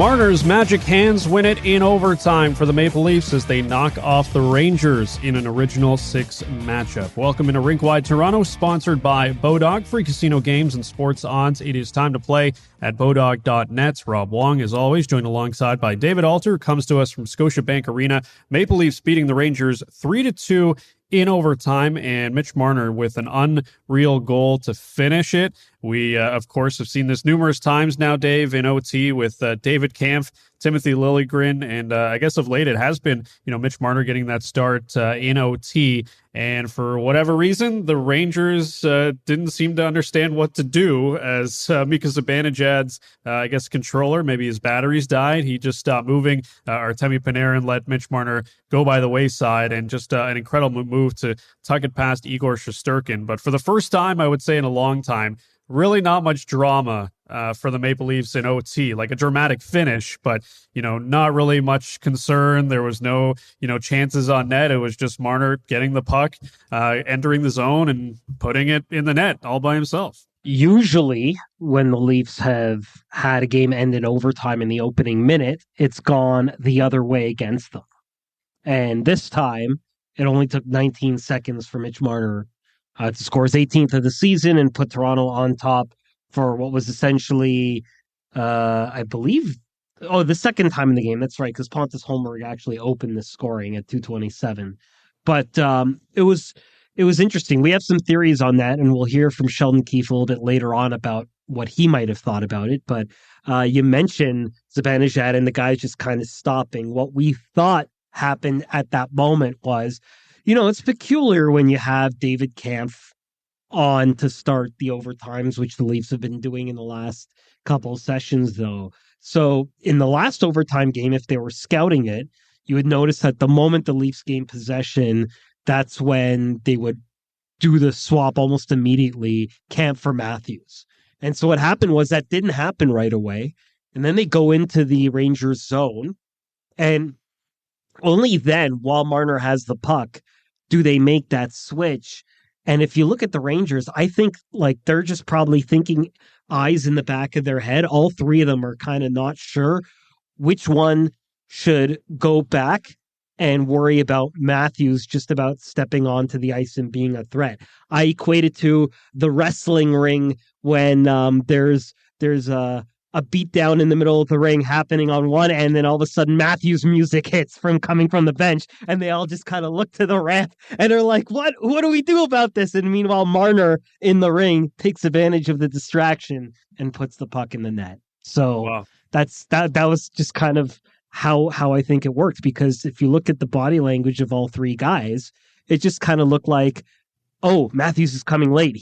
Marner's magic hands win it in overtime for the Maple Leafs as they knock off the Rangers in an original 6 matchup. Welcome into Rink-Wide Toronto, sponsored by Bodog. Free casino games and sports odds. It is time to play at bodog.net. Rob Wong, as always, joined alongside by David Alter, comes to us from Scotiabank Arena. Maple Leafs beating the Rangers 3-2 in overtime, and Mitch Marner with an unreal goal to finish it. We, of course, have seen this numerous times now, Dave, in OT with David Kampf, Timothy Liljegren, and I guess of late it has been, Mitch Marner getting that start in OT. And for whatever reason, the Rangers didn't seem to understand what to do as Mika Zibanejad's, controller, maybe his batteries died. He just stopped moving. Artemi Panarin let Mitch Marner go by the wayside, and just an incredible move to tuck it past Igor Shesterkin. But for the first time, I would say in a long time, really not much drama for the Maple Leafs in OT, like a dramatic finish, but, not really much concern. There was no, chances on net. It was just Marner getting the puck, entering the zone and putting it in the net all by himself. Usually when the Leafs have had a game end in overtime in the opening minute, it's gone the other way against them. And this time, it only took 19 seconds for Mitch Marner to score his 18th of the season and put Toronto on top for what was essentially, I believe, the second time in the game. That's right, because Pontus Holmberg actually opened the scoring at 2:27. But it was interesting. We have some theories on that, and we'll hear from Sheldon Keefe a little bit later on about what he might have thought about it. But you mentioned Zibanejad and the guys just kind of stopping. What we thought happened at that moment was, it's peculiar when you have David Kampf on to start the overtimes, which the Leafs have been doing in the last couple of sessions, though. So in the last overtime game, if they were scouting it, you would notice that the moment the Leafs gained possession, that's when they would do the swap almost immediately, Kampf for Matthews. And so what happened was that didn't happen right away. And then they go into the Rangers zone, and only then, while Marner has the puck, do they make that switch. And if you look at the Rangers, I think they're just probably thinking, eyes in the back of their head. All three of them are kind of not sure which one should go back and worry about Matthews just about stepping onto the ice and being a threat. I equate it to the wrestling ring when there's a beatdown in the middle of the ring happening on one end, and all of a sudden Matthews' music hits coming from the bench, and they all just kind of look to the ramp and are like, what do we do about this? And meanwhile, Marner in the ring takes advantage of the distraction and puts the puck in the net. So wow. That was just kind of how I think it worked, because if you look at the body language of all three guys, it just kind of looked like, oh, Matthews is coming late.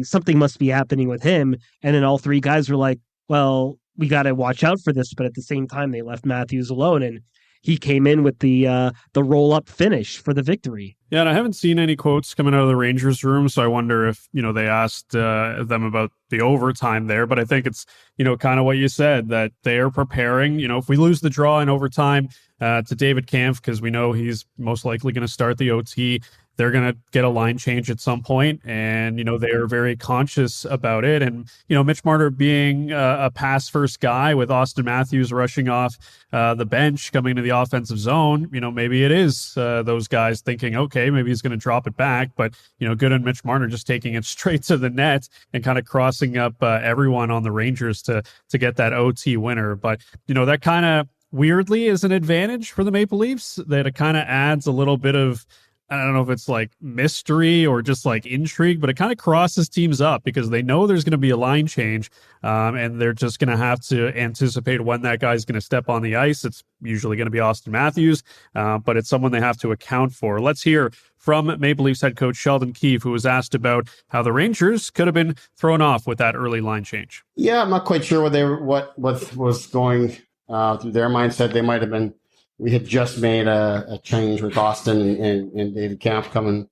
Something must be happening with him. And then all three guys were like, well, we got to watch out for this. But at the same time, they left Matthews alone, and he came in with the roll-up finish for the victory. Yeah, and I haven't seen any quotes coming out of the Rangers room, so I wonder if, they asked them about the overtime there. But I think it's, kind of what you said, that they're preparing, if we lose the draw in overtime to David Kampf, because we know he's most likely going to start the OT, they're going to get a line change at some point, and, they are very conscious about it. And, Mitch Marner being a pass-first guy with Austin Matthews rushing off the bench, coming into the offensive zone, maybe it is those guys thinking, okay, maybe he's going to drop it back. But, good on Mitch Marner just taking it straight to the net and kind of crossing up everyone on the Rangers to get that OT winner. But, that kind of weirdly is an advantage for the Maple Leafs, that it kind of adds a little bit of, I don't know if it's mystery or just intrigue, but it kind of crosses teams up because they know there's going to be a line change, and they're just going to have to anticipate when that guy's going to step on the ice. It's usually going to be Austin Matthews, but it's someone they have to account for. Let's hear from Maple Leafs head coach Sheldon Keefe, who was asked about how the Rangers could have been thrown off with that early line change. Yeah, I'm not quite sure what was going through their mindset. They might have been. We had just made a change with Austin and David Kampf coming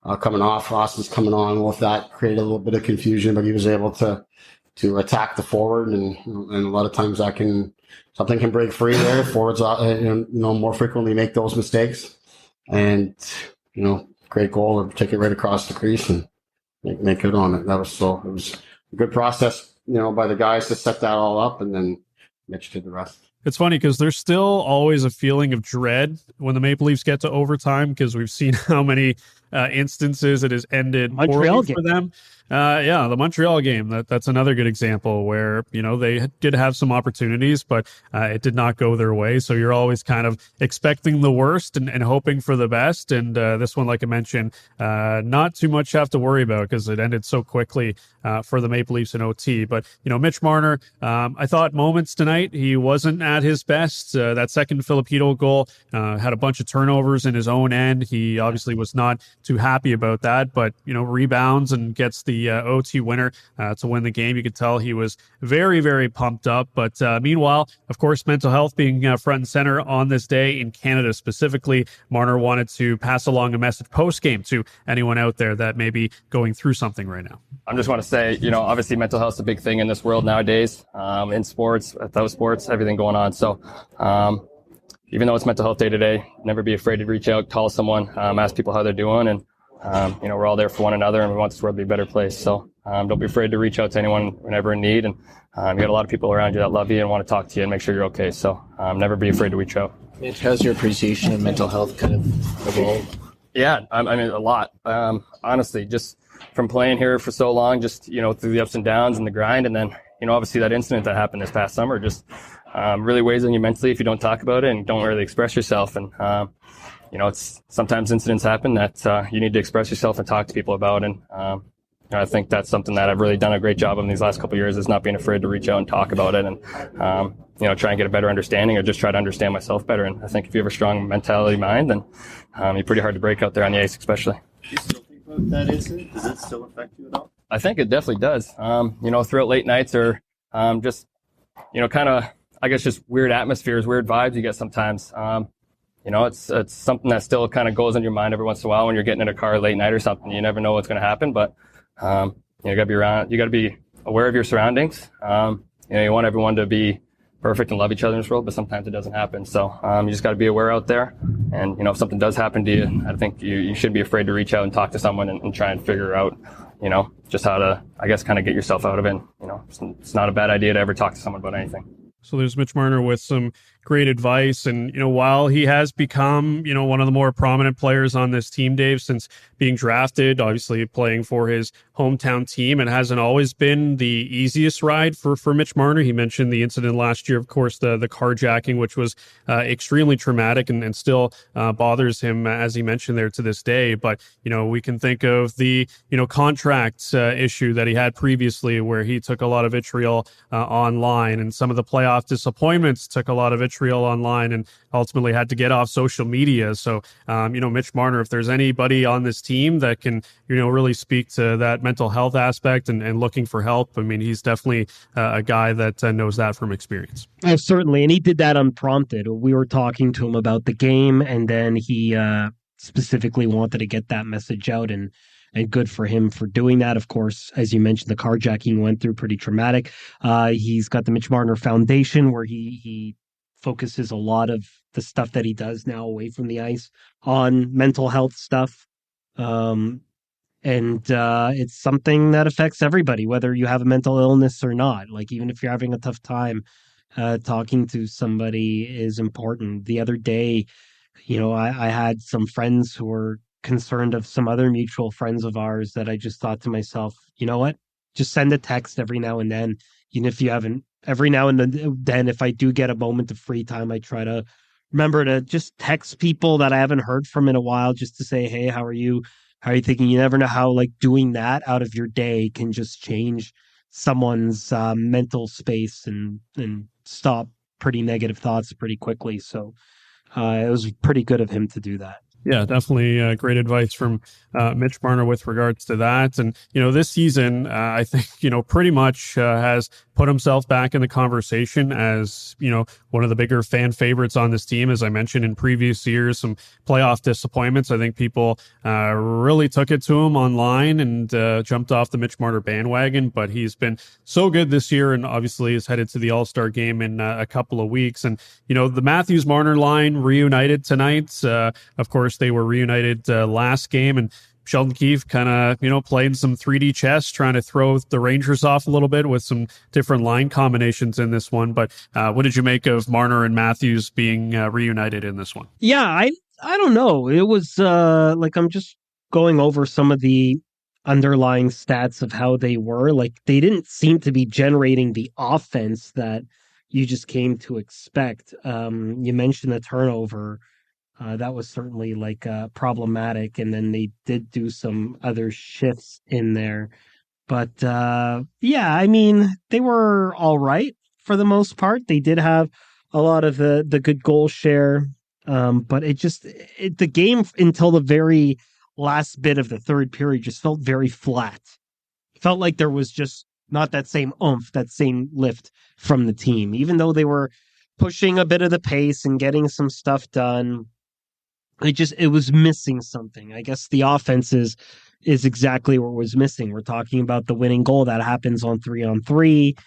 off. Austin's coming on. With that created a little bit of confusion, but he was able to attack the forward, and a lot of times something can break free there. Forwards, more frequently make those mistakes, and great goal or take it right across the crease and make it on it. It was a good process, by the guys to set that all up, and then Mitch did the rest. It's funny because there's still always a feeling of dread when the Maple Leafs get to overtime because we've seen how many instances it has ended Montreal poorly for them. The Montreal game, that's another good example where, they did have some opportunities, but it did not go their way. So you're always kind of expecting the worst and hoping for the best. And this one, like I mentioned, not too much have to worry about because it ended so quickly for the Maple Leafs in OT. But, Mitch Marner, I thought moments tonight, he wasn't at his best. That second Filipino goal had a bunch of turnovers in his own end. He obviously was not too happy about that, but, rebounds and gets the OT winner to win the game. You could tell he was very, very pumped up. But meanwhile, of course, mental health being front and center on this day in Canada specifically, Marner wanted to pass along a message post-game to anyone out there that may be going through something right now. I just want to say, obviously mental health is a big thing in this world nowadays, in sports, without sports, everything going on. So even though it's mental health day to day, never be afraid to reach out, call someone, ask people how they're doing. And, we're all there for one another and we want this world to be a better place. So don't be afraid to reach out to anyone whenever in need. And you got a lot of people around you that love you and want to talk to you and make sure you're okay. So never be afraid to reach out. Mitch, how's your appreciation of mental health kind of evolved? Yeah, I mean, a lot. Honestly, just from playing here for so long, just, through the ups and downs and the grind. And then, obviously that incident that happened this past summer just really weighs on you mentally if you don't talk about it and don't really express yourself. And, it's sometimes incidents happen that you need to express yourself and talk to people about. And I think that's something that I've really done a great job of in these last couple of years, is not being afraid to reach out and talk about it and, try and get a better understanding or just try to understand myself better. And I think if you have a strong mentality mind, then you're pretty hard to break out there on the ice, especially. Do you still think about that incident? Does it still affect you at all? I think it definitely does. Throughout late nights or just, kind of, I guess, just weird atmospheres, weird vibes you get sometimes. It's something that still kind of goes in your mind every once in a while when you're getting in a car late night or something. You never know what's going to happen, but you got to be aware of your surroundings. You want everyone to be perfect and love each other in this world, but sometimes it doesn't happen. So you just got to be aware out there. And, if something does happen to you, I think you shouldn't be afraid to reach out and talk to someone and try and figure out, just how to, I guess, kind of get yourself out of it. It's not a bad idea to ever talk to someone about anything. So there's Mitch Marner with some great advice. And, while he has become, one of the more prominent players on this team, Dave, since being drafted, obviously playing for his hometown team, it hasn't always been the easiest ride for Mitch Marner. He mentioned the incident last year, of course, the carjacking, which was extremely traumatic and still bothers him, as he mentioned there, to this day. But, we can think of the, contract issue that he had previously, where he took a lot of vitriol online, and some of the playoff disappointments took a lot of vitriol online and ultimately had to get off social media. So, Mitch Marner, if there's anybody on this team that can, really speak to that mental health aspect and looking for help, I mean, he's definitely a guy that knows that from experience. Oh, certainly. And he did that unprompted. We were talking to him about the game, and then he specifically wanted to get that message out, and good for him for doing that. Of course, as you mentioned, the carjacking went through pretty traumatic. He's got the Mitch Marner Foundation, where he focuses a lot of the stuff that he does now away from the ice on mental health stuff. And it's something that affects everybody, whether you have a mental illness or not. Like, even if you're having a tough time, talking to somebody is important. The other day, I had some friends who were concerned of some other mutual friends of ours that I just thought to myself, you know what? Just send a text every now and then. Even if you haven't, every now and then, if I do get a moment of free time, I try to remember to just text people that I haven't heard from in a while, just to say, hey, how are you? How are you thinking? You never know how, like, doing that out of your day can just change someone's mental space and stop pretty negative thoughts pretty quickly. So it was pretty good of him to do that. Yeah, definitely great advice from Mitch Marner with regards to that. And, this season, I think, pretty much has put himself back in the conversation as, one of the bigger fan favorites on this team. As I mentioned in previous years, some playoff disappointments. I think people really took it to him online and jumped off the Mitch Marner bandwagon. But he's been so good this year, and obviously is headed to the All-Star game in a couple of weeks. And, the Matthews-Marner line reunited tonight. Of course, they were reunited last game, and Sheldon Keefe kind of, playing some 3D chess, trying to throw the Rangers off a little bit with some different line combinations in this one. But what did you make of Marner and Matthews being reunited in this one? Yeah, I don't know. It was I'm just going over some of the underlying stats of how they were. Like, they didn't seem to be generating the offense that you just came to expect. You mentioned the turnover. That was certainly problematic. And then they did do some other shifts in there. But yeah, I mean, they were all right for the most part. They did have a lot of the good goal share. But the game until the very last bit of the third period just felt very flat. Felt like there was just not that same oomph, that same lift from the team, even though they were pushing a bit of the pace and getting some stuff done. It was missing something. I guess the offense is exactly what was missing. We're talking about the winning goal that happens on 3-on-3.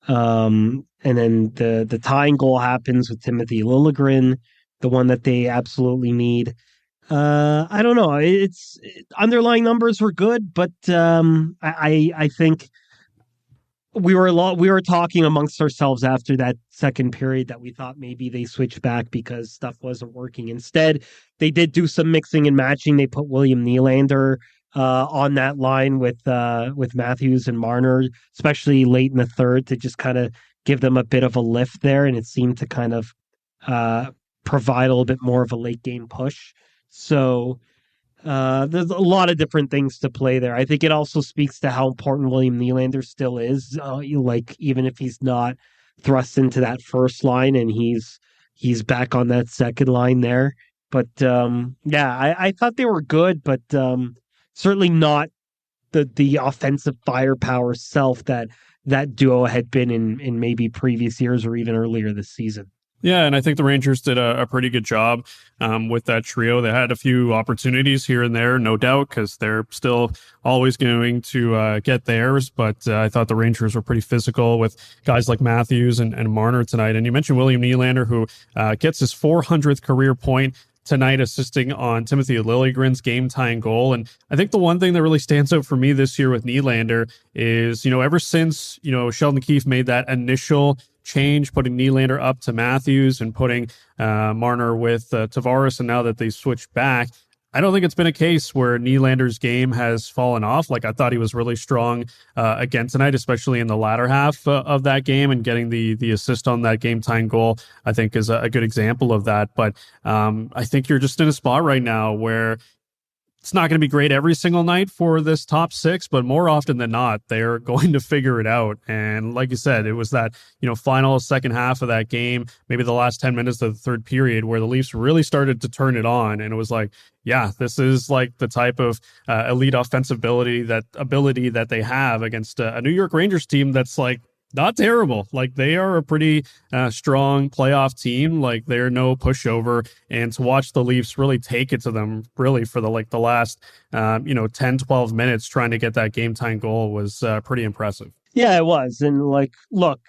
And then the tying goal happens with Timothy Liljegren, the one that they absolutely need. I don't know. Underlying numbers were good, but I think we were talking amongst ourselves after that second period that we thought maybe they switched back because stuff wasn't working. Instead, they did do some mixing and matching. They put William Nylander on that line with Matthews and Marner, especially late in the third, to just kind of give them a bit of a lift there, and it seemed to kind of provide a little bit more of a late game push. So there's a lot of different things to play there. I think it also speaks to how important William Nylander still is. Even if he's not thrust into that first line and he's back on that second line there. But yeah, I thought they were good, but certainly not the offensive firepower self that duo had been in maybe previous years or even earlier this season. Yeah, and I think the Rangers did a pretty good job with that trio. They had a few opportunities here and there, no doubt, because they're still always going to get theirs. But I thought the Rangers were pretty physical with guys like Matthews and Marner tonight. And you mentioned William Nylander, who gets his 400th career point tonight, assisting on Timothy Liljegren's game-tying goal. And I think the one thing that really stands out for me this year with Nylander is, ever since, Sheldon Keefe made that initial change, putting Nylander up to Matthews and putting Marner with Tavares, and now that they switched back, I don't think it's been a case where Nylander's game has fallen off. Like, I thought he was really strong again tonight, especially in the latter half of that game, and getting the assist on that game-tying goal, I think, is a good example of that. But I think you're just in a spot right now where it's not going to be great every single night for this top six, but more often than not, they're going to figure it out. And like you said, it was that, final second half of that game, maybe the last 10 minutes of the third period, where the Leafs really started to turn it on. And it was like, yeah, this is like the type of elite offensive ability that they have against a New York Rangers team that's like, not terrible. Like, they are a pretty strong playoff team. Like, they're no pushover. And to watch the Leafs really take it to them, really, for the last 10, 12 minutes trying to get that game-tying goal was pretty impressive. Yeah, it was. And look,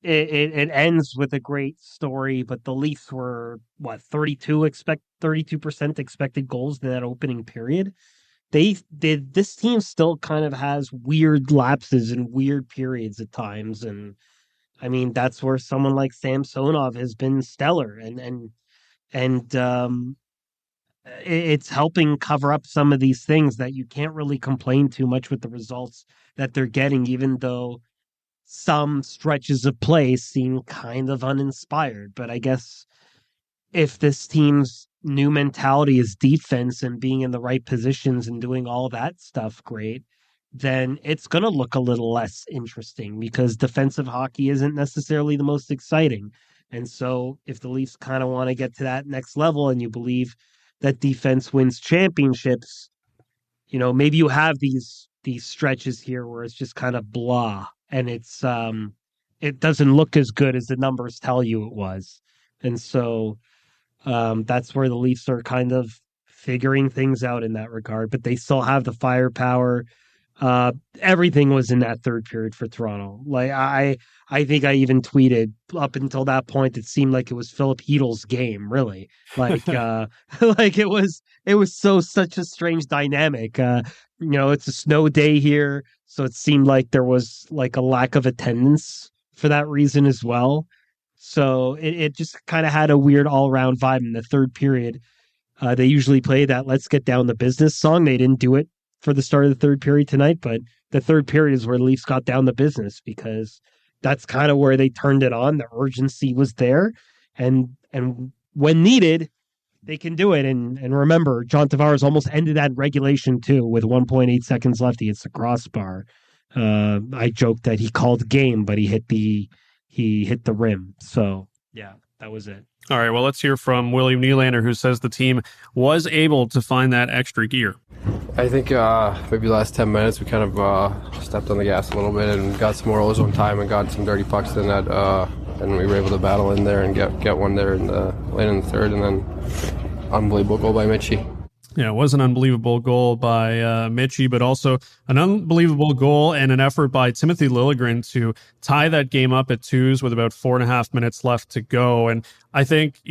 it ends with a great story, but the Leafs were 32% expected goals in that opening period. This team still kind of has weird lapses and weird periods at times. And I mean, that's where someone like Samsonov has been stellar, and it's helping cover up some of these things that you can't really complain too much with the results that they're getting, even though some stretches of play seem kind of uninspired. But I guess if this team's new mentality is defense and being in the right positions and doing all that stuff great, then it's going to look a little less interesting, because defensive hockey isn't necessarily the most exciting. And so if the Leafs kind of want to get to that next level, and you believe that defense wins championships, maybe you have these stretches here where it's just kind of blah, and it doesn't look as good as the numbers tell you it was. And so that's where the Leafs are kind of figuring things out in that regard, but they still have the firepower. Everything was in that third period for Toronto. Like I think I even tweeted up until that point, it seemed like it was Philip Heedle's game, really. Like like it was such a strange dynamic. It's a snow day here, so it seemed like there was like a lack of attendance for that reason as well. So it just kind of had a weird all around vibe in the third period. They usually play that "Let's Get Down to Business" song. They didn't do it for the start of the third period tonight, but the third period is where the Leafs got down to business because that's kind of where they turned it on. The urgency was there, and when needed, they can do it. And remember, John Tavares almost ended that in regulation too with 1.8 seconds left. He hits the crossbar. I joked that he called game, but he hit the rim. So yeah, that was it. All right, well, let's hear from William Nylander, who says the team was able to find that extra gear. I think maybe the last 10 minutes we kind of stepped on the gas a little bit and got some more ozone time and got some dirty pucks in that, and we were able to battle in there and get one there late in the third, and then unbelievable goal by Mitchie. Yeah, it was an unbelievable goal by Mitchie, but also an unbelievable goal and an effort by Timothy Liljegren to tie that game up at 2s with about 4.5 minutes left to go. And I think,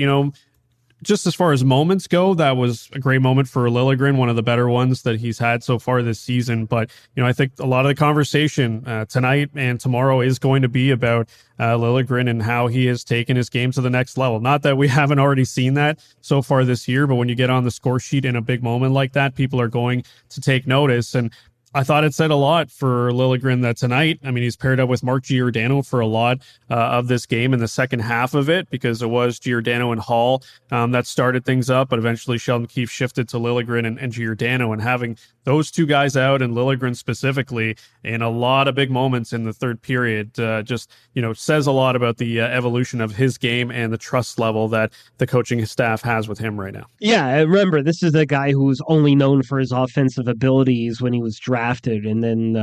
just as far as moments go, that was a great moment for Liljegren, one of the better ones that he's had so far this season. But, I think a lot of the conversation tonight and tomorrow is going to be about Liljegren and how he has taken his game to the next level. Not that we haven't already seen that so far this year, but when you get on the score sheet in a big moment like that, people are going to take notice. And I thought it said a lot for Liljegren that tonight, he's paired up with Mark Giordano for a lot of this game in the second half of it, because it was Giordano and Hall that started things up, but eventually Sheldon Keefe shifted to Liljegren and Giordano, and having those two guys out and Liljegren specifically in a lot of big moments in the third period just says a lot about the evolution of his game and the trust level that the coaching staff has with him right now. Yeah, remember, this is a guy who's only known for his offensive abilities when he was drafted, and then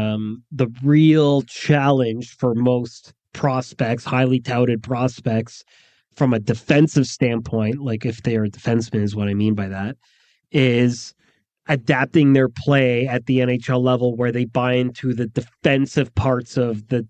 the real challenge for most prospects, highly touted prospects, from a defensive standpoint, like if they are a defenseman is what I mean by that, is adapting their play at the NHL level where they buy into the defensive parts of the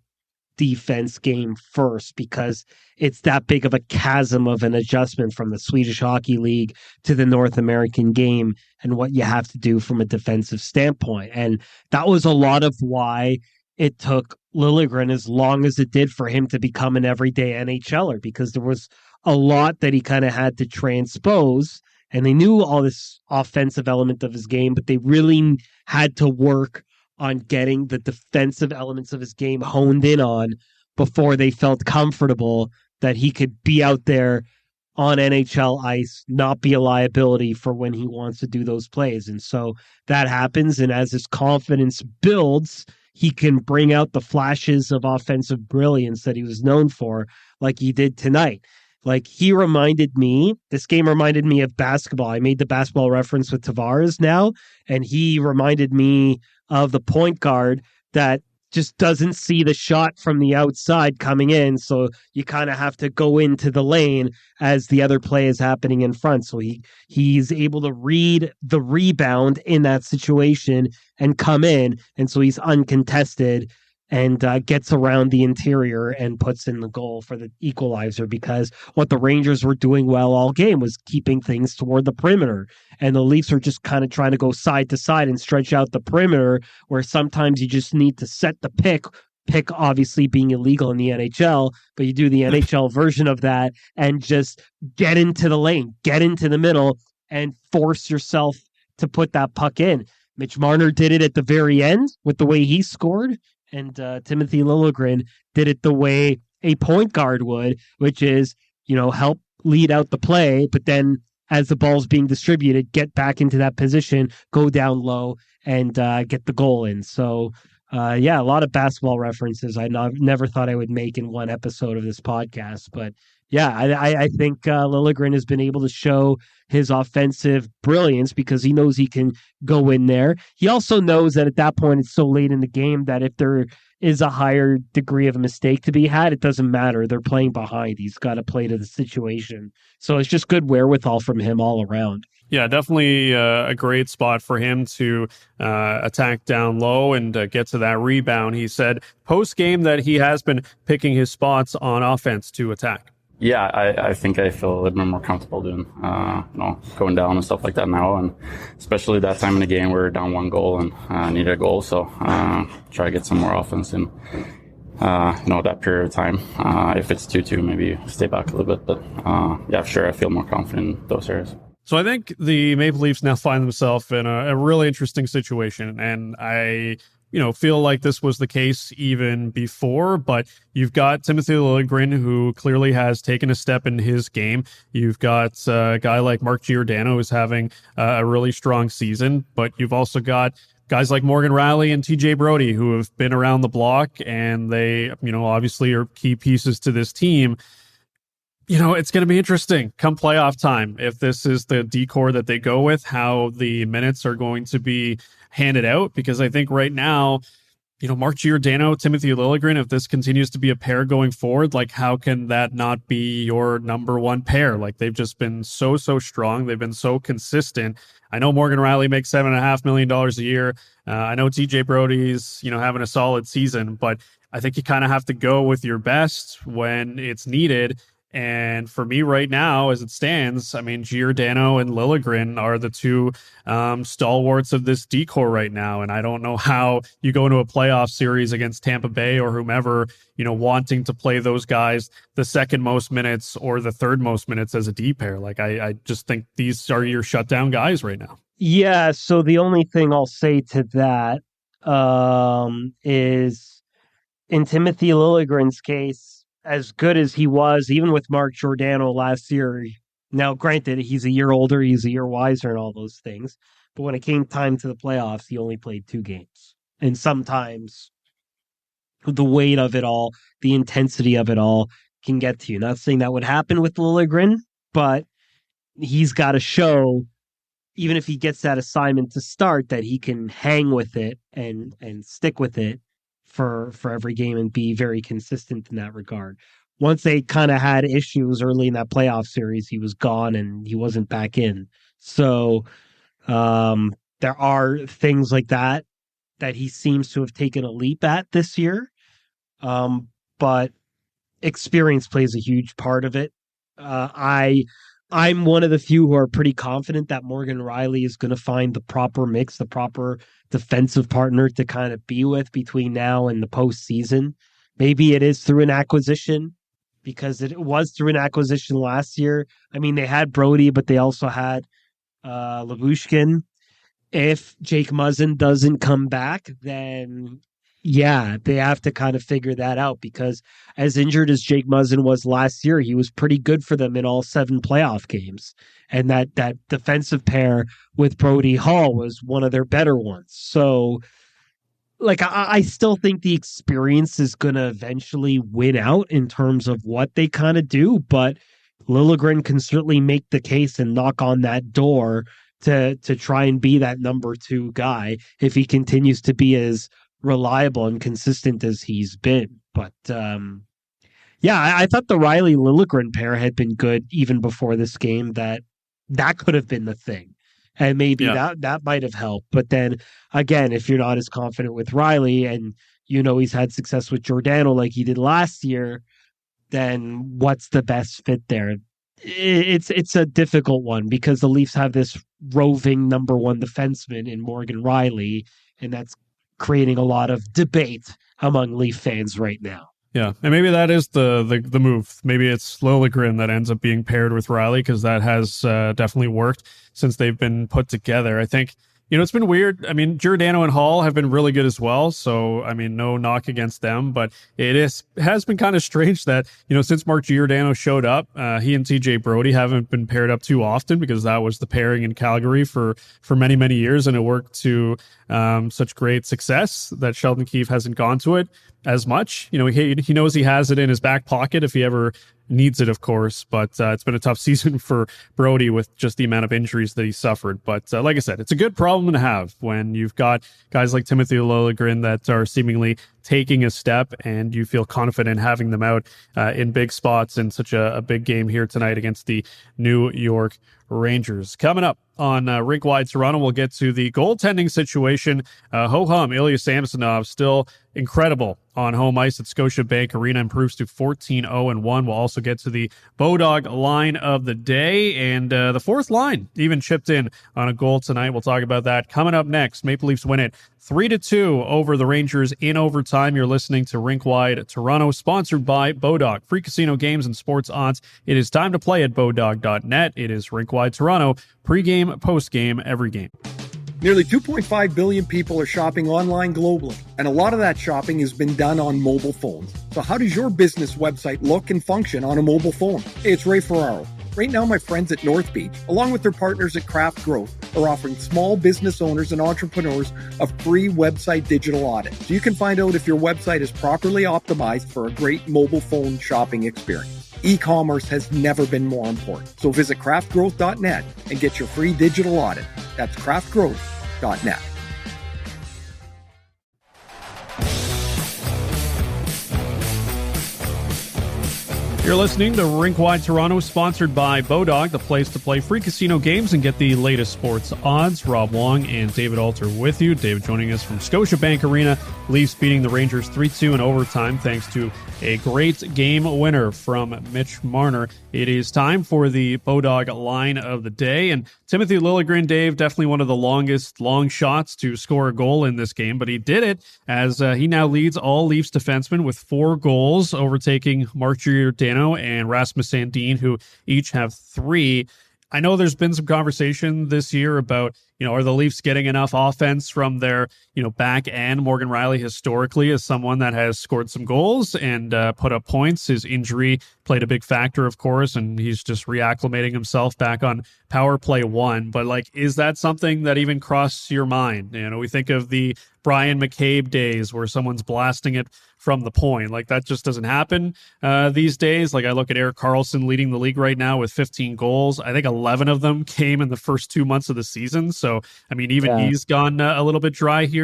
defense game first, because it's that big of a chasm of an adjustment from the Swedish Hockey League to the North American game and what you have to do from a defensive standpoint. And that was a lot of why it took Liljegren as long as it did for him to become an everyday NHLer, because there was a lot that he kind of had to transpose, and they knew all this offensive element of his game, but they really had to work on getting the defensive elements of his game honed in on before they felt comfortable that he could be out there on NHL ice, not be a liability for when he wants to do those plays. And so that happens. And as his confidence builds, he can bring out the flashes of offensive brilliance that he was known for, like he did tonight. Like, this game reminded me of basketball. I made the basketball reference with Tavares now, and he reminded me of the point guard that just doesn't see the shot from the outside coming in. So you kind of have to go into the lane as the other play is happening in front. So he's able to read the rebound in that situation and come in. And so he's uncontested and gets around the interior and puts in the goal for the equalizer, because what the Rangers were doing well all game was keeping things toward the perimeter. And the Leafs are just kind of trying to go side to side and stretch out the perimeter, where sometimes you just need to set the pick obviously being illegal in the NHL, but you do the NHL version of that and just get into the lane, get into the middle, and force yourself to put that puck in. Mitch Marner did it at the very end with the way he scored. And Timothy Liljegren did it the way a point guard would, which is, help lead out the play, but then as the ball's being distributed, get back into that position, go down low, and get the goal in. So, a lot of basketball references I never thought I would make in one episode of this podcast. But yeah, I think Liljegren has been able to show his offensive brilliance because he knows he can go in there. He also knows that at that point it's so late in the game that if there is a higher degree of a mistake to be had, it doesn't matter. They're playing behind. He's got to play to the situation. So it's just good wherewithal from him all around. Yeah, definitely a great spot for him to attack down low and get to that rebound. He said post-game that he has been picking his spots on offense to attack. Yeah, I think I feel a little bit more comfortable doing, going down and stuff like that now, and especially that time in the game where we're down 1 goal and needed a goal, so try to get some more offense in, that period of time. If it's 2-2, maybe stay back a little bit, but yeah, sure, I feel more confident in those areas. So I think the Maple Leafs now find themselves in a really interesting situation, and I feel like this was the case even before, but you've got Timothy Liljegren, who clearly has taken a step in his game. You've got a guy like Mark Giordano, who's having a really strong season, but you've also got guys like Morgan Rielly and TJ Brodie, who have been around the block, and they, obviously are key pieces to this team. It's going to be interesting come playoff time if this is the decor that they go with, how the minutes are going to be handed out, because I think right now, Mark Giordano, Timothy Liljegren, if this continues to be a pair going forward, like how can that not be your number one pair? Like they've just been so strong. They've been so consistent. I know Morgan Rielly makes $7.5 million a year. I know TJ Brodie's, having a solid season, but I think you kind of have to go with your best when it's needed. And for me right now, as it stands, I mean, Giordano and Liljegren are the two stalwarts of this decor right now. And I don't know how you go into a playoff series against Tampa Bay or whomever, wanting to play those guys the second most minutes or the third most minutes as a D pair. Like, I just think these are your shutdown guys right now. Yeah, so the only thing I'll say to that is in Timothy Liljegren's case, as good as he was, even with Mark Giordano last year, now granted, he's a year older, he's a year wiser and all those things, but when it came time to the playoffs, he only played 2 games. And sometimes the weight of it all, the intensity of it all can get to you. Not saying that would happen with Liljegren, but he's got to show, even if he gets that assignment to start, that he can hang with it and stick with it for every game and be very consistent in that regard. Once they kind of had issues early in that playoff series, he was gone and he wasn't back in. So there are things like that he seems to have taken a leap at this year. But experience plays a huge part of it. I'm one of the few who are pretty confident that Morgan Rielly is going to find the proper mix, the proper defensive partner to kind of be with between now and the postseason. Maybe it is through an acquisition, because it was through an acquisition last year. I mean, they had Brodie, but they also had Lyubushkin. If Jake Muzzin doesn't come back, then yeah, they have to kind of figure that out, because as injured as Jake Muzzin was last year, he was pretty good for them in all 7 playoff games. And that defensive pair with Brodie Hall was one of their better ones. So, like, I still think the experience is going to eventually win out in terms of what they kind of do, but Liljegren can certainly make the case and knock on that door to try and be that number 2 guy if he continues to be as reliable and consistent as he's been. But I thought the Rielly Liljegren pair had been good even before this game. That could have been the thing, and maybe that might have helped. But then again, if you're not as confident with Rielly and he's had success with Giordano like he did last year, then what's the best fit there? It's a difficult one, because the Leafs have this roving number 1 defenseman in Morgan Rielly, and that's creating a lot of debate among Leaf fans right now. Yeah, and maybe that is the move. Maybe it's Liljegren that ends up being paired with Rielly, because that has definitely worked since they've been put together. I think, it's been weird. I mean, Giordano and Hall have been really good as well, so, I mean, no knock against them, but has been kind of strange that, since Mark Giordano showed up, he and TJ Brodie haven't been paired up too often, because that was the pairing in Calgary for many, many years, and it worked to such great success that Sheldon Keefe hasn't gone to it as much. He knows he has it in his back pocket if he ever needs it, of course, but it's been a tough season for Brodie with just the amount of injuries that he suffered. But like I said, it's a good problem to have when you've got guys like Timothy Liljegren that are seemingly taking a step, and you feel confident having them out in big spots in such a big game here tonight against the New York Rangers. Coming up on Rink Wide Toronto. We'll get to the goaltending situation. Ho-hum, Ilya Samsonov, still incredible on home ice at Scotiabank Arena, improves to 14-0-1. We'll also get to the Bodog line of the day, and the fourth line even chipped in on a goal tonight. We'll talk about that coming up next. Maple Leafs win it 3-2 over the Rangers in overtime. You're listening to Rink Wide Toronto, sponsored by Bodog. Free casino games and sports odds. It is time to play at bodog.net. It is Rink Wide Toronto, pregame, postgame, every game. Nearly 2.5 billion people are shopping online globally, and a lot of that shopping has been done on mobile phones. So how does your business website look and function on a mobile phone? Hey, it's Ray Ferraro. Right now, my friends at North Beach, along with their partners at Craft Growth, are offering small business owners and entrepreneurs a free website digital audit. So you can find out if your website is properly optimized for a great mobile phone shopping experience. E-commerce has never been more important. So visit craftgrowth.net and get your free digital audit. That's craftgrowth.net. You're listening to Rink Wide Toronto, sponsored by Bodog, the place to play free casino games and get the latest sports odds. Rob Wong and David Alter with you. David joining us from Scotiabank Arena. Leafs beating the Rangers 3-2 in overtime thanks to a great game winner from Mitch Marner. It is time for the Bodog line of the day. And Timothy Liljegren, Dave, definitely one of the longest long shots to score a goal in this game, but he did it as he now leads all Leafs defensemen with 4 goals, overtaking Mark Giordano and Rasmus Sandin, who each have 3. I know there's been some conversation this year about, are the Leafs getting enough offense from their, back end? Morgan Rielly historically is someone that has scored some goals and put up points. His injury played a big factor, of course, and he's just reacclimating himself back on power play 1. But is that something that even crossed your mind? We think of the Brian McCabe days where someone's blasting it from the point. That just doesn't happen these days. I look at Erik Karlsson leading the league right now with 15 goals. I think 11 of them came in the first 2 months of the season. So, he's gone a little bit dry here.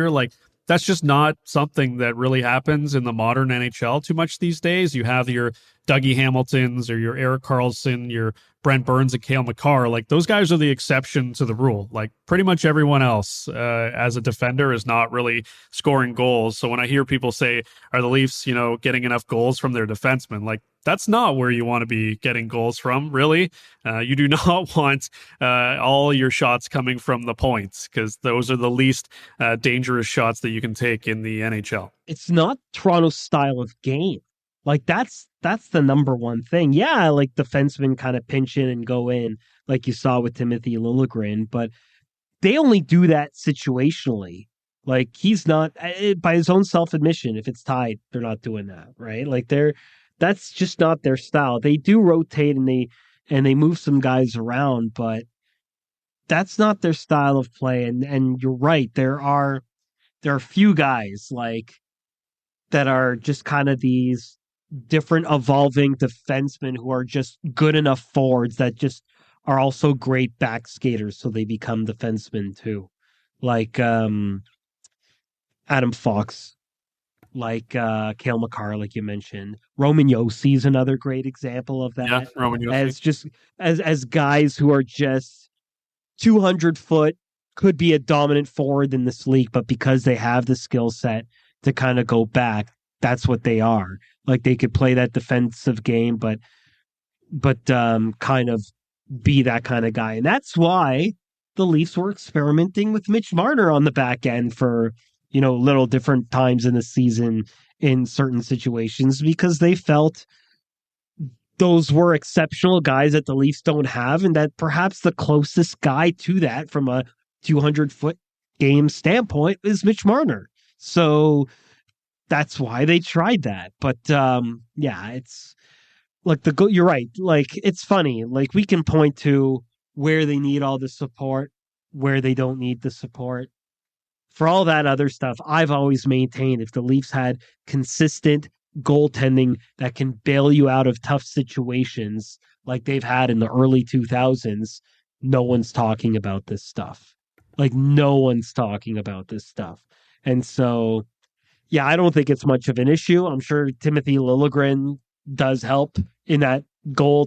That's just not something that really happens in the modern NHL too much these days. You have your Dougie Hamiltons or your Erik Karlsson, your Brent Burns and Cale Makar. Those guys are the exception to the rule. Pretty much everyone else as a defender is not really scoring goals. So when I hear people say, are the Leafs, getting enough goals from their defensemen? That's not where you want to be getting goals from, really. You do not want all your shots coming from the points, because those are the least dangerous shots that you can take in the NHL. It's not Toronto's style of game. That's the number one thing. Yeah, defensemen kind of pinch in and go in, like you saw with Timothy Liljegren, but they only do that situationally. He's not, by his own self-admission, if it's tied, they're not doing that, right? That's just not their style. They do rotate and they move some guys around, but that's not their style of play. And you're right, there are few guys that are just kind of these different evolving defensemen who are just good enough forwards that just are also great back skaters, so they become defensemen too. Adam Fox, Cale Makar, like you mentioned. Roman Josi is another great example of that. Yeah, Roman Josi. As guys who are just 200 foot, could be a dominant forward in this league, but because they have the skill set to kind of go back, that's what they are. They could play that defensive game, but kind of be that kind of guy. And that's why the Leafs were experimenting with Mitch Marner on the back end for, little different times in the season in certain situations, because they felt those were exceptional guys that the Leafs don't have, and that perhaps the closest guy to that from a 200-foot game standpoint is Mitch Marner. So that's why they tried that. But it's you're right. It's funny. We can point to where they need all the support, where they don't need the support. For all that other stuff, I've always maintained if the Leafs had consistent goaltending that can bail you out of tough situations like they've had in the early 2000s, no one's talking about this stuff. No one's talking about this stuff. And so, I don't think it's much of an issue. I'm sure Timothy Liljegren does help in that goal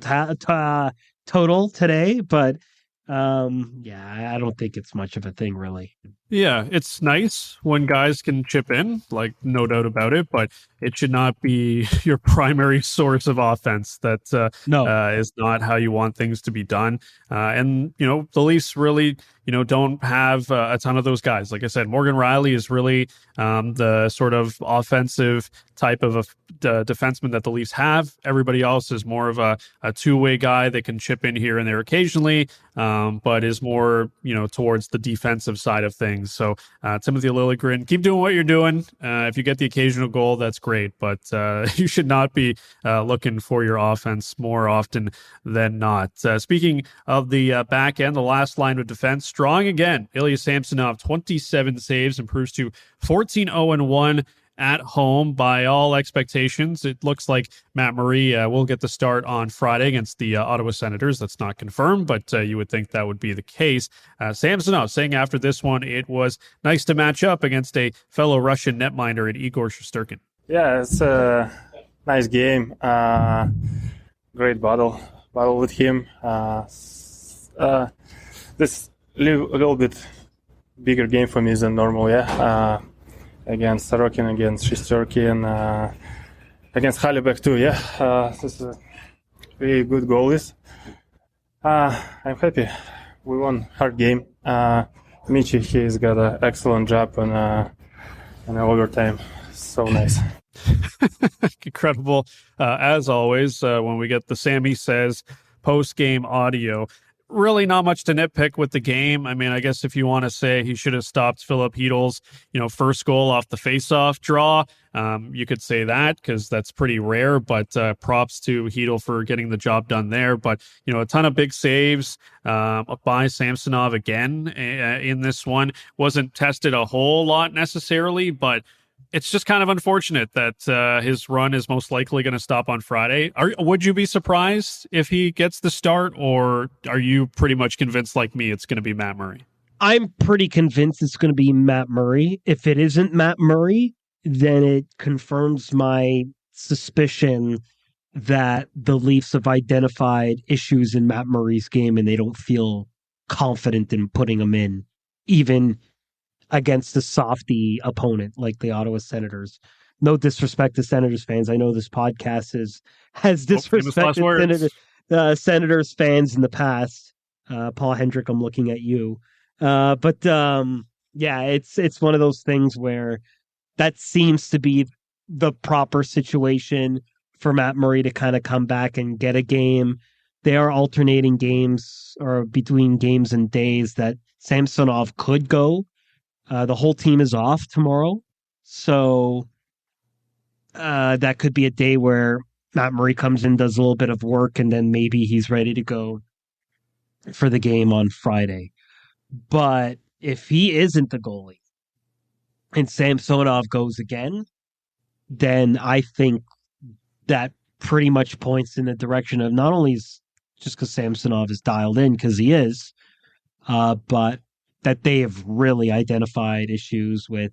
total today, but I don't think it's much of a thing, really. Yeah, it's nice when guys can chip in, like no doubt about it, but it should not be your primary source of offense. That is not how you want things to be done. And the Leafs really, don't have a ton of those guys. Like I said, Morgan Rielly is really the sort of offensive type of a defenseman that the Leafs have. Everybody else is more of a two-way guy that can chip in here and there occasionally, but is more, towards the defensive side of things. So Timothy Liljegren, keep doing what you're doing. If you get the occasional goal, that's great, but you should not be looking for your offense more often than not. Speaking of the back end, the last line of defense, strong again. Ilya Samsonov, 27 saves, improves to 14-0-1 at home by all expectations. It looks like Matt Murray will get the start on Friday against the Ottawa Senators. That's not confirmed, but you would think that would be the case. Samsonov saying after this one, it was nice to match up against a fellow Russian netminder in Igor Shesterkin. Yeah, it's a nice game. Great battle with him. This a little bit bigger game for me than normal, against Sorokin, against Shesterkin, against Halibek too, this is a really good goalies. I'm happy. We won hard game. Mitch, he's got an excellent job on overtime. So nice. Incredible. As always, when we get the Sammy Says post-game audio, really not much to nitpick with the game. I mean, I guess if you want to say he should have stopped Philip Hedel's, first goal off the face-off draw, you could say that because that's pretty rare, but props to Hedel for getting the job done there. But, a ton of big saves by Samsonov again in this one. Wasn't tested a whole lot necessarily, but it's just kind of unfortunate that his run is most likely going to stop on Friday. Would you be surprised if he gets the start, or are you pretty much convinced like me it's going to be Matt Murray? I'm pretty convinced it's going to be Matt Murray. If it isn't Matt Murray, then it confirms my suspicion that the Leafs have identified issues in Matt Murray's game and they don't feel confident in putting him in, even against a softy opponent like the Ottawa Senators. No disrespect to Senators fans. I know this podcast has disrespected Senators fans in the past. Paul Hendrick, I'm looking at you. But it's one of those things where that seems to be the proper situation for Matt Murray to kind of come back and get a game. They are alternating games or between games and days that Samsonov could go. The whole team is off tomorrow, so that could be a day where Matt Murray comes in, does a little bit of work, and then maybe he's ready to go for the game on Friday. But if he isn't the goalie and Samsonov goes again, then I think that pretty much points in the direction of not only just because Samsonov is dialed in, because he is, but that they have really identified issues with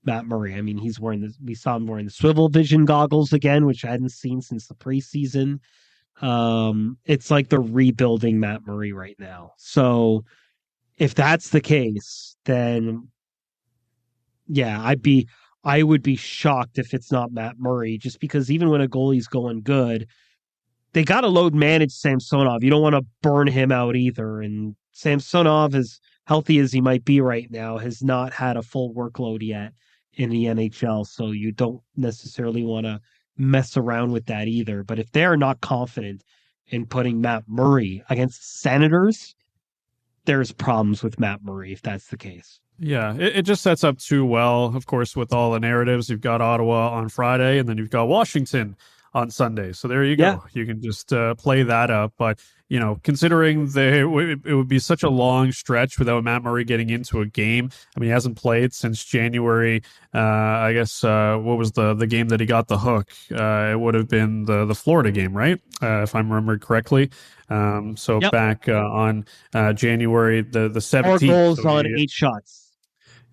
Matt Murray. I mean, we saw him wearing the swivel vision goggles again, which I hadn't seen since the preseason. It's like they're rebuilding Matt Murray right now. So if that's the case, then I would be shocked if it's not Matt Murray, just because even when a goalie's going good, they got to load manage Samsonov. You don't want to burn him out either. And Samsonov, as healthy as he might be right now, has not had a full workload yet in the NHL. So you don't necessarily want to mess around with that either. But if they're not confident in putting Matt Murray against Senators, there's problems with Matt Murray if that's the case. Yeah, it just sets up too well, of course, with all the narratives. You've got Ottawa on Friday, and then you've got Washington on Sunday. So there you go. Yeah. You can just play that up. But, considering it would be such a long stretch without Matt Murray getting into a game. I mean, he hasn't played since January. I guess, what was the game that he got the hook? It would have been the Florida game, right? If I'm remembering correctly. Back on January the 17th. 4 goals on 8 shots.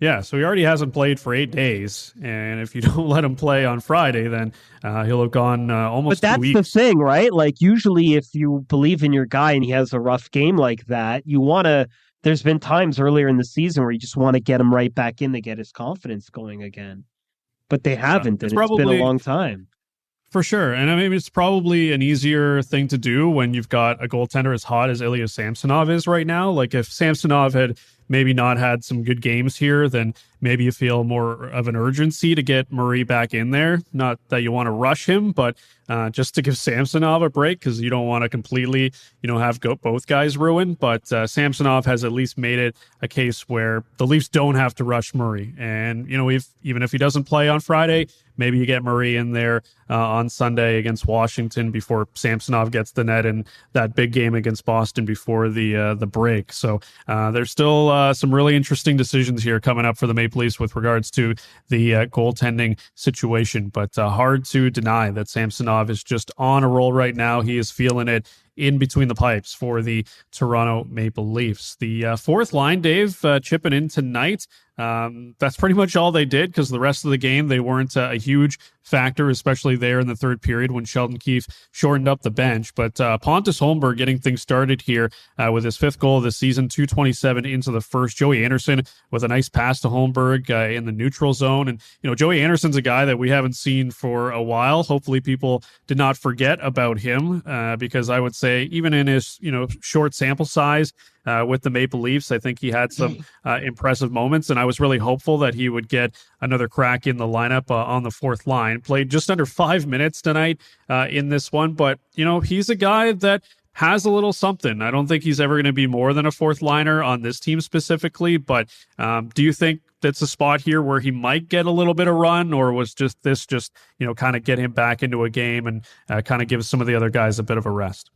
Yeah, so he already hasn't played for 8 days, and if you don't let him play on Friday, then he'll have gone almost 2 weeks. But that's the thing, right? Like, usually if you believe in your guy and he has a rough game like that, you want to. There's been times earlier in the season where you just want to get him right back in to get his confidence going again. But they haven't, and it's been a long time. For sure. And I mean, it's probably an easier thing to do when you've got a goaltender as hot as Ilya Samsonov is right now. Like, if Samsonov had maybe not had some good games here, then maybe you feel more of an urgency to get Murray back in there. Not that you want to rush him, but just to give Samsonov a break, because you don't want to completely, have both guys ruined. But Samsonov has at least made it a case where the Leafs don't have to rush Murray. And, even if he doesn't play on Friday, maybe you get Murray in there on Sunday against Washington before Samsonov gets the net in that big game against Boston before the break. So there's still some really interesting decisions here coming up for the Maple Leafs with regards to the goaltending situation. But hard to deny that Samsonov is just on a roll right now. He is feeling it in between the pipes for the Toronto Maple Leafs. The fourth line, Dave, chipping in tonight. That's pretty much all they did, because the rest of the game, they weren't a huge factor, especially there in the third period when Sheldon Keefe shortened up the bench. But Pontus Holmberg getting things started here with his fifth goal of the season, 2:27 into the first. Joey Anderson with a nice pass to Holmberg in the neutral zone. And, Joey Anderson's a guy that we haven't seen for a while. Hopefully people did not forget about him because I would say even in his, short sample size, with the Maple Leafs, I think he had some impressive moments, and I was really hopeful that he would get another crack in the lineup on the fourth line. Played just under 5 minutes tonight in this one, but, he's a guy that has a little something. I don't think he's ever going to be more than a fourth liner on this team specifically, but do you think that's a spot here where he might get a little bit of run, or was just kind of get him back into a game and kind of give some of the other guys a bit of a rest?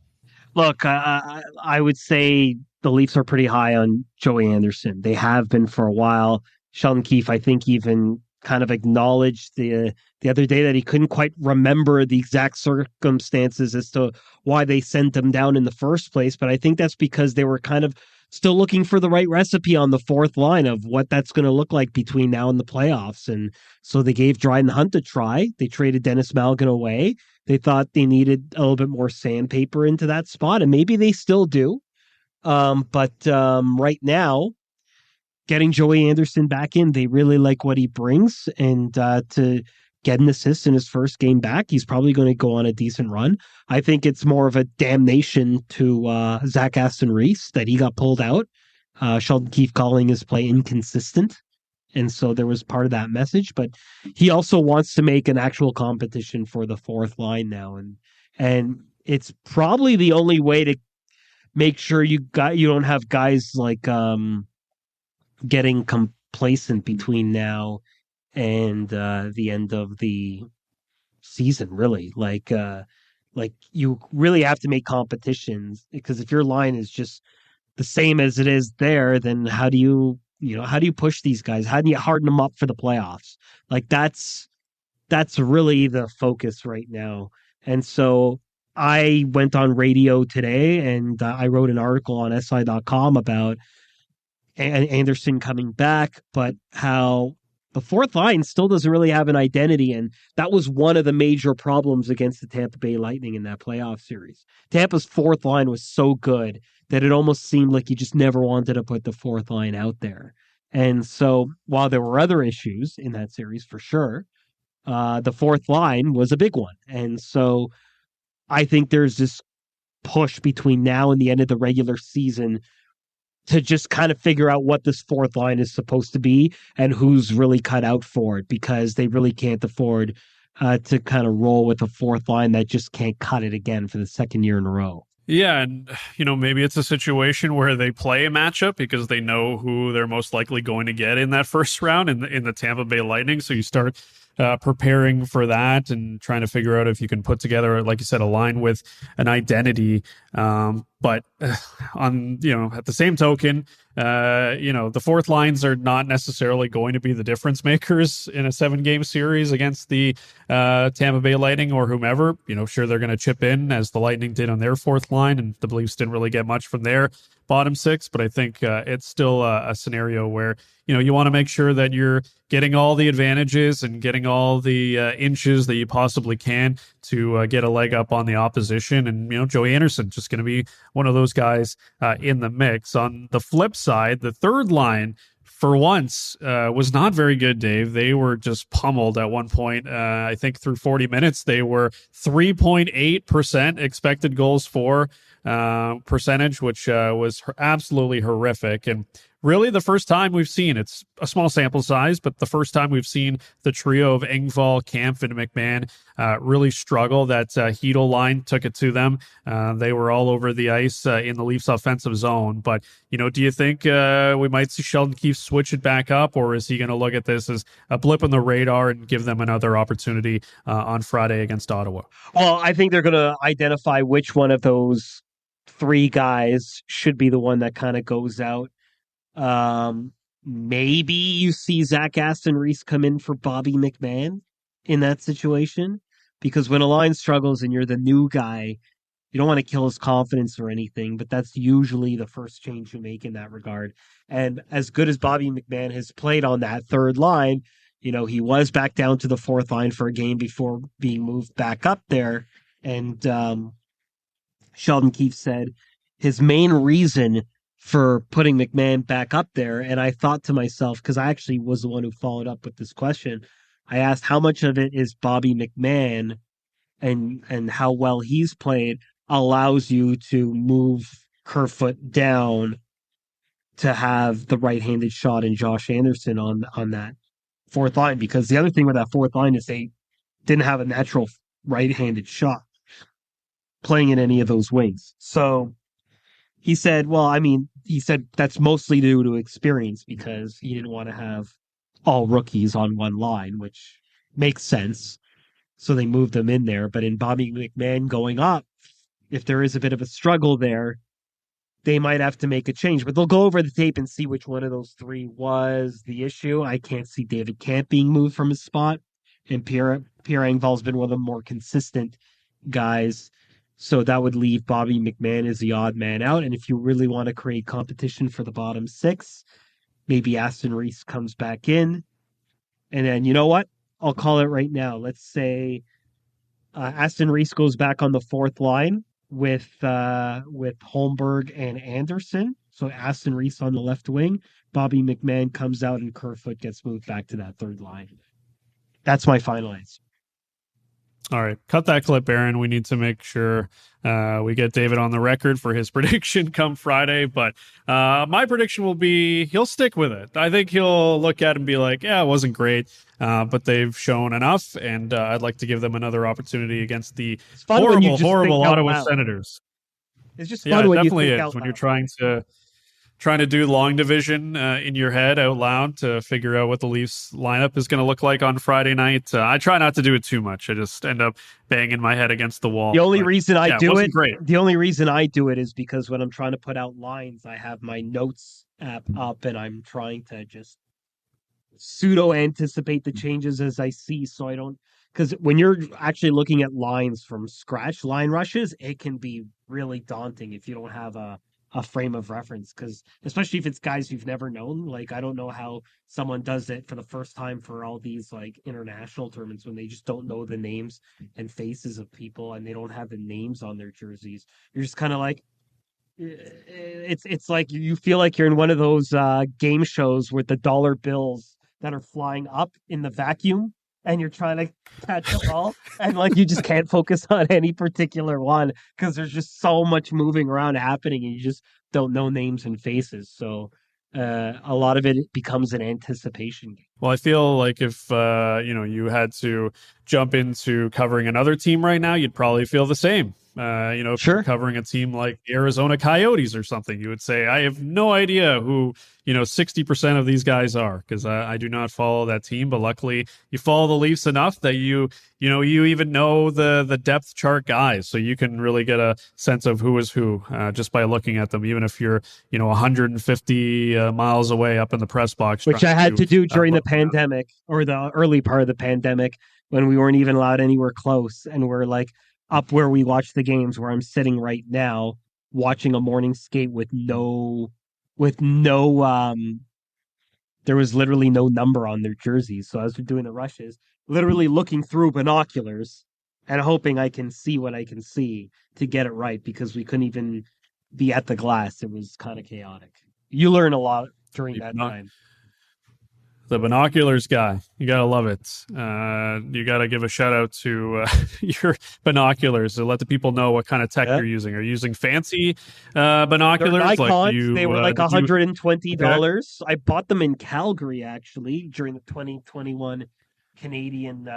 Look, I would say the Leafs are pretty high on Joey Anderson. They have been for a while. Sheldon Keefe, I think, even kind of acknowledged the other day that he couldn't quite remember the exact circumstances as to why they sent him down in the first place. But I think that's because they were kind of still looking for the right recipe on the fourth line of what that's going to look like between now and the playoffs. And so they gave Dryden Hunt a try. They traded Dennis Malgin away. They thought they needed a little bit more sandpaper into that spot, and maybe they still do. But right now, getting Joey Anderson back in, they really like what he brings, and to get an assist in his first game back, he's probably going to go on a decent run. I think it's more of a damnation to Zach Aston-Reese that he got pulled out. Sheldon Keefe calling his play inconsistent. And so there was part of that message, but he also wants to make an actual competition for the fourth line now. And it's probably the only way to make sure you don't have guys like getting complacent between now and the end of the season, really. Like you really have to make competitions, because if your line is just the same as it is there, then how do you push these guys? How do you harden them up for the playoffs? Like that's really the focus right now. And so I went on radio today and I wrote an article on SI.com about Anderson coming back, but how the fourth line still doesn't really have an identity. And that was one of the major problems against the Tampa Bay Lightning in that playoff series. Tampa's fourth line was so good that it almost seemed like you just never wanted to put the fourth line out there. And so while there were other issues in that series, for sure, the fourth line was a big one. And so I think there's this push between now and the end of the regular season to just kind of figure out what this fourth line is supposed to be and who's really cut out for it, because they really can't afford to kind of roll with a fourth line that just can't cut it again for the second year in a row. Yeah, and maybe it's a situation where they play a matchup because they know who they're most likely going to get in that first round in the Tampa Bay Lightning. So you start preparing for that and trying to figure out if you can put together, like you said, a line with an identity. But on at the same token, the fourth lines are not necessarily going to be the difference makers in a 7-game series against the Tampa Bay Lightning or whomever. Sure, they're going to chip in as the Lightning did on their fourth line, and the Leafs didn't really get much from there. bottom six, but I think it's still a scenario where, you want to make sure that you're getting all the advantages and getting all the inches that you possibly can to get a leg up on the opposition. And, Joey Anderson just going to be one of those guys in the mix. On the flip side, the third line, for once, was not very good, Dave. They were just pummeled at one point. I think through 40 minutes, they were 3.8% expected goals for percentage, which was absolutely horrific. And really the first time we've seen, it's a small sample size, but the first time we've seen the trio of Engvall, Kampf, and McMahon really struggle. That Hedl line took it to them. They were all over the ice in the Leafs offensive zone. But, do you think we might see Sheldon Keefe switch it back up, or is he going to look at this as a blip on the radar and give them another opportunity on Friday against Ottawa? Well, I think they're going to identify which one of those three guys should be the one that kind of goes out. Maybe you see Zach Aston-Reese come in for Bobby McMahon in that situation, because when a line struggles and you're the new guy, you don't want to kill his confidence or anything, but that's usually the first change you make in that regard. And as good as Bobby McMahon has played on that third line, he was back down to the fourth line for a game before being moved back up there. And Sheldon Keefe said his main reason for putting McMahon back up there, and I thought to myself, because I actually was the one who followed up with this question, I asked how much of it is Bobby McMahon and how well he's played allows you to move Kerfoot down to have the right-handed shot in Josh Anderson on that fourth line, because the other thing with that fourth line is they didn't have a natural right-handed shot playing in any of those wings. So he said, that's mostly due to experience, because he didn't want to have all rookies on one line, which makes sense. So they moved them in there. But in Bobby McMahon going up, if there is a bit of a struggle there, they might have to make a change. But they'll go over the tape and see which one of those three was the issue. I can't see David Kampf being moved from his spot. And Pierre Engvall's been one of the more consistent guys. So that would leave Bobby McMahon as the odd man out. And if you really want to create competition for the bottom six, maybe Aston-Reese comes back in. And then, you know what? I'll call it right now. Let's say Aston-Reese goes back on the fourth line with Holmberg and Anderson. So Aston-Reese on the left wing. Bobby McMahon comes out and Kerfoot gets moved back to that third line. That's my final answer. All right, cut that clip, Aaron. We need to make sure we get David on the record for his prediction come Friday. But my prediction will be he'll stick with it. I think he'll look at it and be like, yeah, it wasn't great, but they've shown enough, and I'd like to give them another opportunity against the horrible Ottawa Senators. It's just fun when definitely you think is when you're trying to do long division in your head out loud to figure out what the Leafs lineup is going to look like on Friday night. I try not to do it too much. I just end up banging my head against the wall. The only reason I do it, great. The only reason I do it is because when I'm trying to put out lines, I have my notes app up and I'm trying to just pseudo anticipate the changes as I see. So I don't, because when you're actually looking at lines from scratch, line rushes, it can be really daunting if you don't have a frame of reference, because especially if it's guys you've never known. Like, I don't know how someone does it for the first time for all these like international tournaments when they just don't know the names and faces of people and they don't have the names on their jerseys. You're just kind of like, it's like you feel like you're in one of those game shows with the dollar bills that are flying up in the vacuum and you're trying to catch them all, and like you just can't focus on any particular one because there's just so much moving around happening, and you just don't know names and faces. So a lot of it becomes an anticipation game. Well, I feel like if you had to jump into covering another team right now, you'd probably feel the same. If Sure. you're covering a team like the Arizona Coyotes or something, you would say, I have no idea who 60% of these guys are, because I do not follow that team. But luckily, you follow the Leafs enough that you even know the depth chart guys, so you can really get a sense of who is who just by looking at them, even if you're 150 miles away up in the press box. Which I had to do during the pandemic, or the early part of the pandemic, when we weren't even allowed anywhere close, and we're like up where we watch the games, where I'm sitting right now, watching a morning skate with no there was literally no number on their jerseys. So as we're doing the rushes, literally looking through binoculars and hoping I can see what I can see to get it right, because we couldn't even be at the glass. It was kind of chaotic. You learn a lot during that time. The binoculars guy, you gotta love it. You gotta give a shout out to your binoculars to let the people know what kind of tech you're using. Are you using fancy binoculars? Nikons, they were like $120. I bought them in Calgary actually during the 2021 Canadian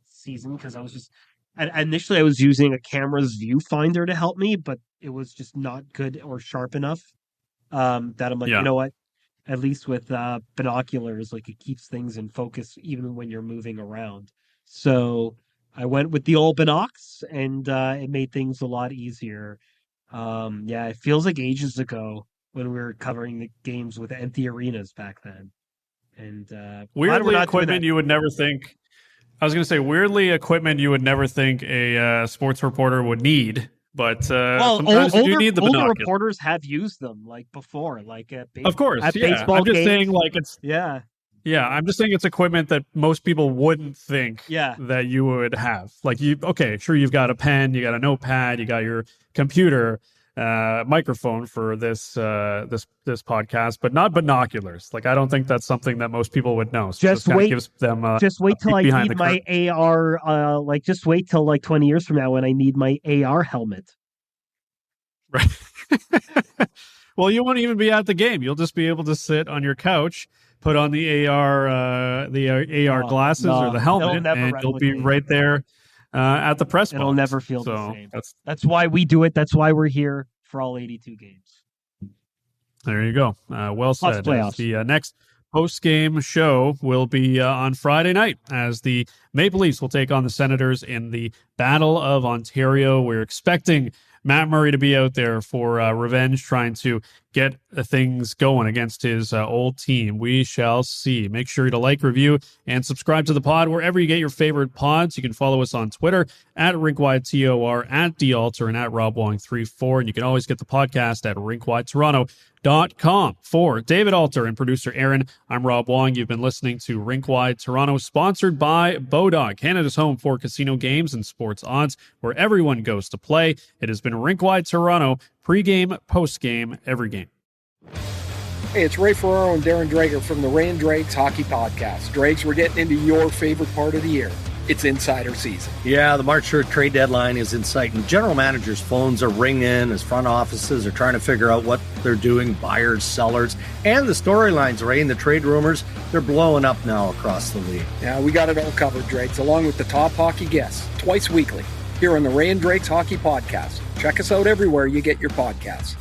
season, because I was just initially I was using a camera's viewfinder to help me, but it was just not good or sharp enough. That I'm like, you know what? At least with binoculars, like, it keeps things in focus even when you're moving around. So I went with the old binocs, and it made things a lot easier. It feels like ages ago when we were covering the games with empty arenas back then. And weirdly, equipment you would never think. I was going to say, weirdly, equipment you would never think a sports reporter would need. But sometimes you do need the binoculars. Older reporters have used them like before, like at of course, at baseball I'm just games. saying, like, it's yeah. I'm just saying it's equipment that most people wouldn't think that you would have. Like, you've got a pen, you got a notepad, you got your computer, microphone for this podcast, but not binoculars. Like, I don't think that's something that most people would know. So just wait. Gives them just wait till I need my AR. Just wait till like 20 years from now when I need my AR helmet. Right. Well, you won't even be at the game. You'll just be able to sit on your couch, put on the AR glasses or the helmet, and you'll be right there at the press box. It'll never feel the same. That's why we do it. That's why we're here for all 82 games. There you go. Well said. The next post-game show will be on Friday night as the Maple Leafs will take on the Senators in the Battle of Ontario. We're expecting Matt Murray to be out there for revenge, trying to get things going against his old team. We shall see. Make sure to like, review, and subscribe to the pod wherever you get your favorite pods. You can follow us on Twitter at RinkWideTOR, at DAlter, and at RobWong34. And you can always get the podcast at RinkWideToronto.com. For David Alter and producer Aaron, I'm Rob Wong. You've been listening to Rink Wide Toronto, sponsored by Bodog, Canada's home for casino games and sports odds, where everyone goes to play. It has been Rink Wide Toronto, pregame, postgame, every game. Hey, it's Ray Ferraro and Darren Drager from the Ray and Drags Hockey Podcast. Drags, we're getting into your favorite part of the year. It's insider season. Yeah, the March 3rd trade deadline is in sight, and general managers' phones are ringing as front offices are trying to figure out what they're doing, buyers, sellers, and the storylines, Ray, and the trade rumors, they're blowing up now across the league. Yeah, we got it all covered, Drags, along with the top hockey guests, twice weekly, here on the Ray and Drags Hockey Podcast. Check us out everywhere you get your podcasts.